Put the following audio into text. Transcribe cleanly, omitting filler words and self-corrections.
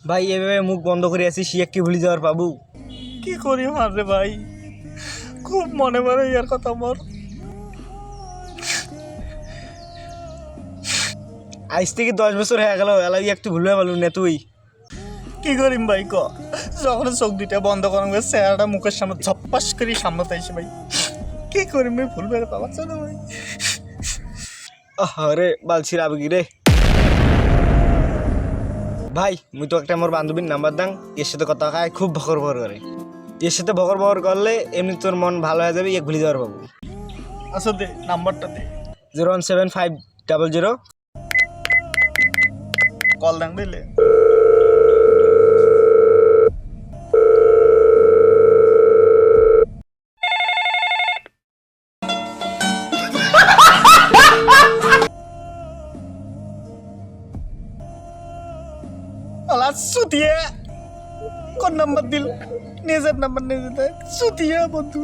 ভাই এভাবে মুখ বন্ধ করে আছি শিয়াক কি ভুলে যাওয়ার পাবো কি করি মাররে ভাই, খুব মনে পড়ে ইয়ার কথা আমার। আজ থেকে 10 বছর হয়ে গেল এলাই একটু ভুলবে পারলু না তুই। কি করিম ভাই ক, যখন চোখ দুইটা বন্ধ করাম চেহারাটা মুখের সামনে ঝপ্পাস করে সামনে তাইছে ভাই, কি করিম ভাই, ভুল বেড়ে পাওয়া না ভাই। আরে বালছির আবেগি রে ভাই, মুই তো একটা আমার বান্ধবীর নাম্বার দাং, এর সাথে কথা খায় খুব ভকর ভকর করে। এর সাথে ভকর ভকর করলে এমনি তোর মন ভালো হয়ে যাবে, ইয়ে ভুলে যাওয়ার পাবো। আচ্ছা দে নাম্বারটা দে। 01750 কল দাং দিলে সুতিয়ে কোন নাম্বার দিল, নিজের নাম্বার নিজে দেয় সুতিয়ে বন্ধু।